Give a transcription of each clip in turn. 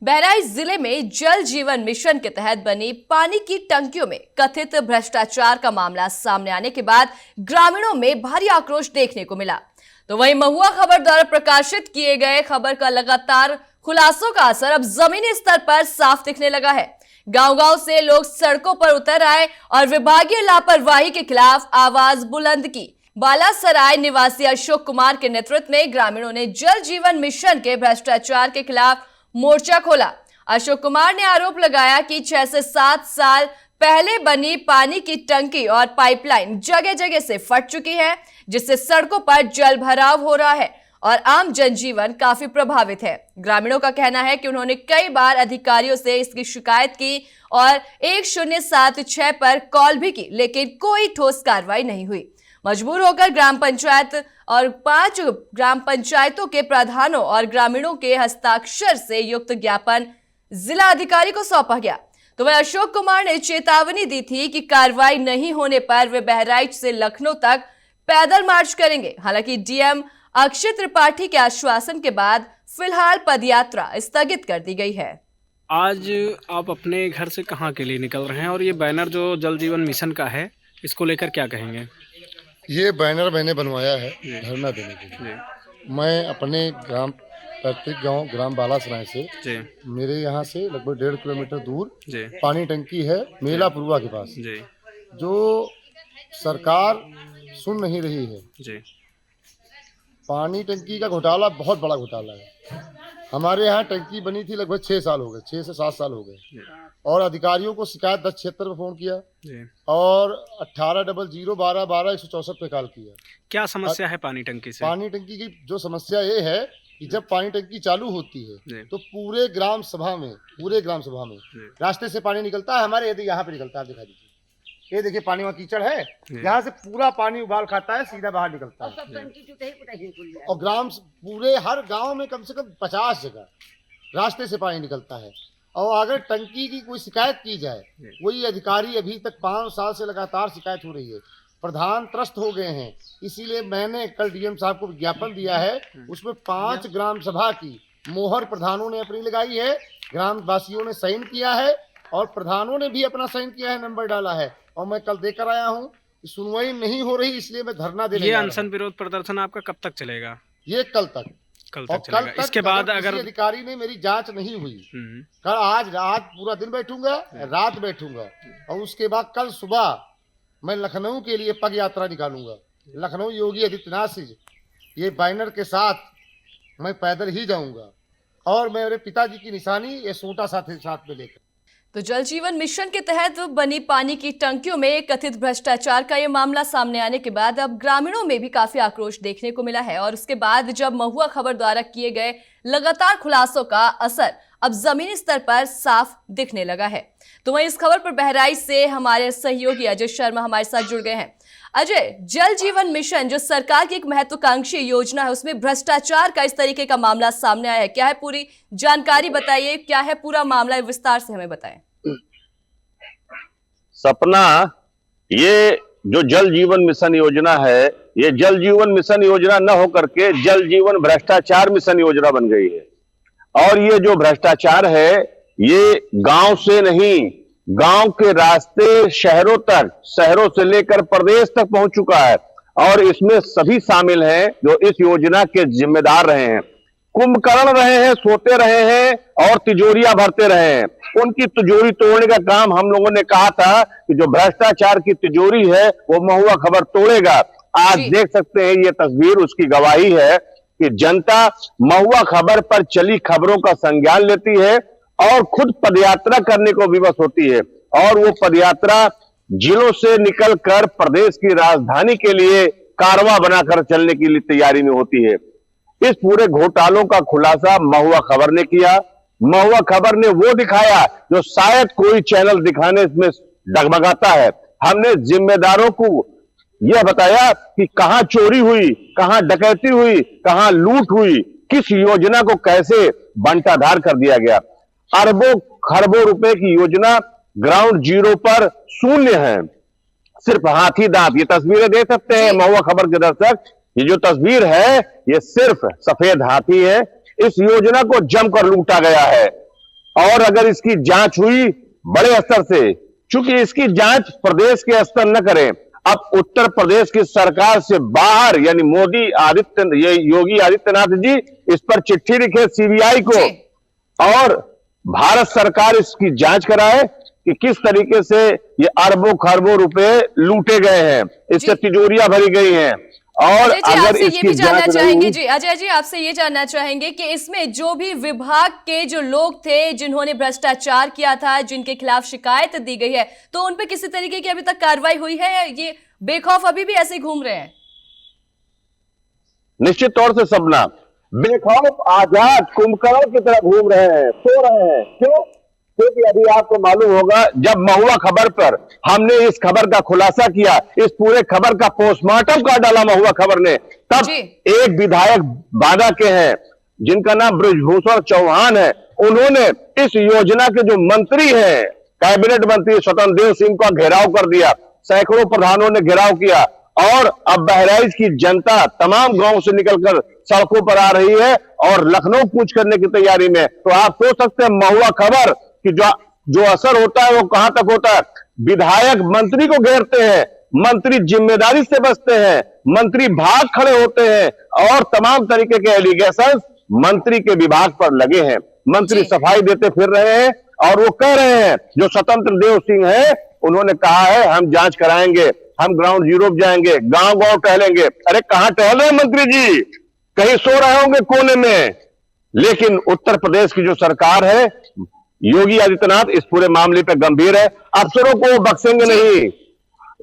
बहराइच जिले में जल जीवन मिशन के तहत बनी पानी की टंकियों में कथित भ्रष्टाचार का मामला सामने आने के बाद ग्रामीणों में भारी आक्रोश देखने को मिला। तो वहीं महुआ खबर द्वारा प्रकाशित किए गए खबर का लगातार खुलासों का असर अब जमीनी स्तर पर साफ दिखने लगा है। गांव-गांव से लोग सड़कों पर उतर आए और विभागीय लापरवाही के खिलाफ आवाज बुलंद की। बालासराय निवासी अशोक कुमार के नेतृत्व में ग्रामीणों ने जल जीवन मिशन के भ्रष्टाचार के खिलाफ मोर्चा खोला। अशोक कुमार ने आरोप लगाया कि 6 से 7 साल पहले बनी पानी की टंकी और पाइपलाइन जगह जगह से फट चुकी है, जिससे सड़कों पर जल भराव हो रहा है और आम जनजीवन काफी प्रभावित है। ग्रामीणों का कहना है कि उन्होंने कई बार अधिकारियों से इसकी शिकायत की और 1076 पर कॉल भी की, लेकिन कोई ठोस कार्रवाई नहीं हुई। मजबूर होकर ग्राम पंचायत और 5 ग्राम पंचायतों के प्रधानों और ग्रामीणों के हस्ताक्षर से युक्त ज्ञापन जिला अधिकारी को सौंपा गया। तो वह अशोक कुमार ने चेतावनी दी थी कि कार्रवाई नहीं होने पर वे बहराइच से लखनऊ तक पैदल मार्च करेंगे। हालांकि डीएम अक्षय त्रिपाठी के आश्वासन के बाद फिलहाल पदयात्रा स्थगित कर दी गई है। आज आप अपने घर से कहाँ के लिए निकल रहे हैं और ये बैनर जो जल जीवन मिशन का है, इसको लेकर क्या कहेंगे? ये बैनर मैंने बनवाया है धरना देने के लिए। मैं अपने ग्राम पैतृक गांव ग्राम बालासराय से, मेरे यहाँ से लगभग 1.5 किलोमीटर दूर पानी टंकी है मेलापुरवा के पास, जो सरकार सुन नहीं रही है। पानी टंकी का घोटाला बहुत बड़ा घोटाला है। हमारे यहाँ टंकी बनी थी लगभग 6 साल हो गए, 6 से 7 साल हो गए, और अधिकारियों को शिकायत 1076 पे फोन किया और 18001212 164 पे कॉल किया। क्या समस्या है पानी टंकी से? पानी टंकी की जो समस्या ये है कि जब पानी टंकी चालू होती है तो पूरे ग्राम सभा में रास्ते से पानी निकलता है। हमारे यदि यहाँ पे निकलता है, दिखा दीजिए, ये देखिए पानी वहाँ कीचड़ है, यहाँ से पूरा पानी उबाल खाता है, सीधा बाहर निकलता है। और ग्राम पूरे हर गांव में कम से कम 50 जगह रास्ते से पानी निकलता है। और अगर टंकी की कोई शिकायत की जाए, वही अधिकारी अभी तक 5 साल से लगातार शिकायत हो रही है, प्रधान त्रस्त हो गए हैं। इसीलिए मैंने कल डीएम साहब को विज्ञापन दिया है, उसमें 5 ग्राम सभा की मोहर प्रधानों ने अपनी लगाई है, ग्राम वासियों ने साइन किया है और प्रधानों ने भी अपना साइन किया है, नंबर डाला है। और मैं कल देकर आया हूँ, सुनवाई नहीं हो रही, इसलिए मैं धरना देने। ये अनशन विरोध प्रदर्शन आपका कब तक चलेगा? ये कल तक चलेगा। इसके बाद अगर अधिकारी ने मेरी जांच नहीं हुई, कल आज रात पूरा दिन बैठूंगा, रात बैठूंगा, और उसके बाद कल सुबह मैं लखनऊ के लिए पग यात्रा निकालूंगा। लखनऊ योगी आदित्यनाथ से ये बैनर के साथ मैं पैदल ही जाऊंगा और मेरे पिताजी की निशानी ये सोटा साथ में लेकर। तो जल जीवन मिशन के तहत बनी पानी की टंकियों में कथित भ्रष्टाचार का ये मामला सामने आने के बाद अब ग्रामीणों में भी काफी आक्रोश देखने को मिला है और उसके बाद जब महुआ खबर द्वारा किए गए लगातार खुलासों का असर अब जमीनी स्तर पर साफ दिखने लगा है। तो वहीं इस खबर पर बहराइच से हमारे सहयोगी अजय शर्मा हमारे साथ जुड़ गए हैं। अजय, जल जीवन मिशन जो सरकार की एक महत्वाकांक्षी योजना है, उसमें भ्रष्टाचार का इस तरीके का मामला सामने आया है, क्या है पूरी जानकारी बताइए, क्या है पूरा मामला, विस्तार से हमें बताएं। सपना, ये जो जल जीवन मिशन योजना है, ये जल जीवन मिशन योजना न होकर के जल जीवन भ्रष्टाचार मिशन योजना बन गई है। और ये जो भ्रष्टाचार है, ये गांव से नहीं, गांव के रास्ते शहरों तक, शहरों से लेकर प्रदेश तक पहुंच चुका है। और इसमें सभी शामिल हैं जो इस योजना के जिम्मेदार रहे हैं, कुंभकर्ण रहे हैं, सोते रहे हैं और तिजोरियां भरते रहे हैं। उनकी तिजोरी तोड़ने का काम हम लोगों ने कहा था कि जो भ्रष्टाचार की तिजोरी है वो महुआ खबर तोड़ेगा। आज देख सकते हैं, ये तस्वीर उसकी गवाही है कि जनता महुआ खबर पर चली खबरों का संज्ञान लेती है और खुद पदयात्रा करने को विवश होती है। और वो पदयात्रा जिलों से निकलकर प्रदेश की राजधानी के लिए कारवां बनाकर चलने की लिए तैयारी में होती है। इस पूरे घोटालों का खुलासा महुआ खबर ने किया। महुआ खबर ने वो दिखाया जो शायद कोई चैनल दिखाने में डगमगाता है। हमने जिम्मेदारों को यह बताया कि कहां चोरी हुई, कहां डकैती हुई, कहां लूट हुई, किस योजना को कैसे बंटाधार कर दिया गया। अरबों खरबों रुपए की योजना ग्राउंड जीरो पर शून्य है, सिर्फ हाथी दांत। ये तस्वीरें देख सकते हैं महुआ खबर के दर्शक, ये जो तस्वीर है ये सिर्फ सफेद हाथी है। इस योजना को जमकर लूटा गया है। और अगर इसकी जांच हुई बड़े स्तर से, चूंकि इसकी जांच प्रदेश के स्तर न करें, अब उत्तर प्रदेश की सरकार से बाहर यानी योगी आदित्यनाथ जी इस पर चिट्ठी लिखे सीबीआई को और भारत सरकार इसकी जांच कराए कि किस तरीके से ये अरबों खरबों रुपए लूटे गए हैं, इससे तिजोरियां भरी गई हैं। और अगर इसकी जांच चाहेंगे जी, अजय जी आपसे ये जानना चाहेंगे कि इसमें जो भी विभाग के जो लोग थे जिन्होंने भ्रष्टाचार किया था, जिनके खिलाफ शिकायत दी गई है, तो उन पे किसी तरीके की अभी तक कार्रवाई हुई है या ये बेखौफ अभी भी ऐसे घूम रहे हैं? निश्चित तौर से सपना बेखौफ आजाद कुंभकर्ण की तरह घूम रहे हैं, सो रहे हैं। क्यों? क्योंकि अभी आपको मालूम होगा, जब महुआ खबर पर हमने इस खबर का खुलासा किया, इस पूरे खबर का पोस्टमार्टम कर डाला महुआ खबर ने, तब एक विधायक बादा के हैं जिनका नाम बृजभूषण चौहान है, उन्होंने इस योजना के जो मंत्री हैं, कैबिनेट मंत्री स्वतंत्र देव सिंह का घेराव कर दिया, सैकड़ों प्रधानों ने घेराव किया और अब बहराइच की जनता तमाम गांव से निकलकर सड़कों पर आ रही है और लखनऊ कूच करने की तैयारी में। तो आप सोच सकते हैं महुआ खबर कि जो असर होता है वो कहां तक होता है। विधायक मंत्री को घेरते हैं, मंत्री जिम्मेदारी से बचते हैं, मंत्री भाग खड़े होते हैं और तमाम तरीके के एलिगेशन मंत्री के विभाग पर लगे हैं। मंत्री सफाई देते फिर रहे हैं और वो कह रहे हैं, जो स्वतंत्र देव सिंह है उन्होंने कहा है हम जांच कराएंगे, हम ग्राउंड जीरो पे जाएंगे, गांव गांव टहलेंगे। अरे कहां टहल रहे हैं मंत्री जी? कहीं सो रहे होंगे कोने में। लेकिन उत्तर प्रदेश की जो सरकार है, योगी आदित्यनाथ इस पूरे मामले पे गंभीर है, अफसरों को बख्शेंगे नहीं।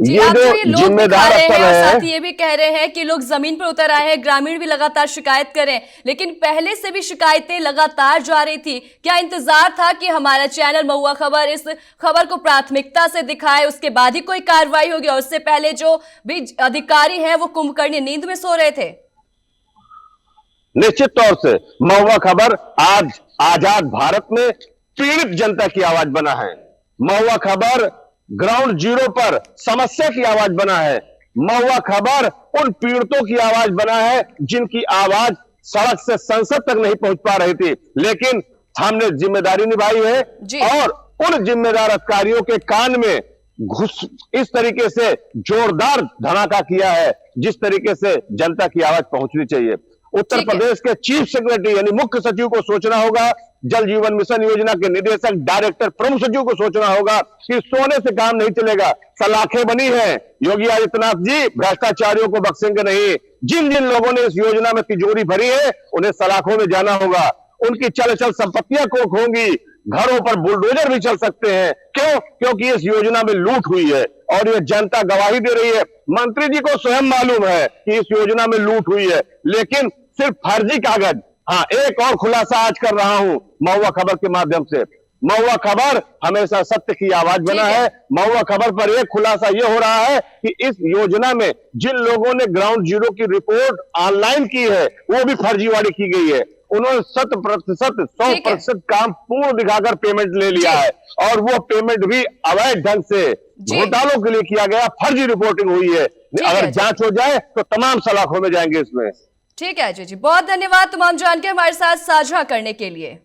ये जो जिम्मेदार अफसर है, साथ ये भी कह रहे हैं कि लोग जमीन पर उतर आए हैं, ग्रामीण भी लगातार शिकायत करें, लेकिन पहले से भी शिकायतें लगातार जा रही थी। क्या इंतजार था कि हमारा चैनल महुआ खबर इस खबर को प्राथमिकता से दिखाए, उसके बाद ही कोई कार्रवाई होगी? और उससे पहले जो भी अधिकारी हैं वो कुंभकर्णी नींद में सो रहे थे। निश्चित तौर से महुआ खबर आज आजाद भारत में पीड़ित जनता की आवाज बना है। महुआ खबर ग्राउंड जीरो पर समस्या की आवाज बना है। महुआ खबर उन पीड़ितों की आवाज बना है जिनकी आवाज सड़क से संसद तक नहीं पहुंच पा रही थी, लेकिन हमने जिम्मेदारी निभाई है और उन जिम्मेदार अधिकारियों के कान में घुस इस तरीके से जोरदार धमाका किया है जिस तरीके से जनता की आवाज पहुंचनी चाहिए। उत्तर प्रदेश के चीफ सेक्रेटरी यानी मुख्य सचिव को सोचना होगा, जल जीवन मिशन योजना के निदेशक डायरेक्टर प्रमुख सचिव को सोचना होगा कि सोने से काम नहीं चलेगा। सलाखें बनी है, योगी आदित्यनाथ जी भ्रष्टाचारियों को बख्शेंगे नहीं। जिन जिन लोगों ने इस योजना में तिजोरी भरी है उन्हें सलाखों में जाना होगा। उनकी चल संपत्तियां कोख होंगी, घरों पर बुलडोजर भी चल सकते हैं। क्यों? क्योंकि इस योजना में लूट हुई है और ये जनता गवाही दे रही है। मंत्री जी को स्वयं मालूम है कि इस योजना में लूट हुई है, लेकिन सिर्फ फर्जी कागज। हाँ, एक और खुलासा आज कर रहा हूं महुआ खबर के माध्यम से। महुआ खबर हमेशा सत्य की आवाज बना है। महुआ खबर पर एक खुलासा यह हो रहा है कि इस योजना में जिन लोगों ने ग्राउंड जीरो की रिपोर्ट ऑनलाइन की है वो भी फर्जीवाड़ी की गई है। उन्होंने 100% काम पूर्ण दिखाकर पेमेंट ले लिया है और वो पेमेंट भी अवैध ढंग से घोटालों के लिए किया गया, फर्जी रिपोर्टिंग हुई है। अगर जांच हो जाए तो तमाम सलाखों में जाएंगे इसमें। ठीक है अजय जी, बहुत धन्यवाद तमाम जानकारी हमारे साथ साझा करने के लिए।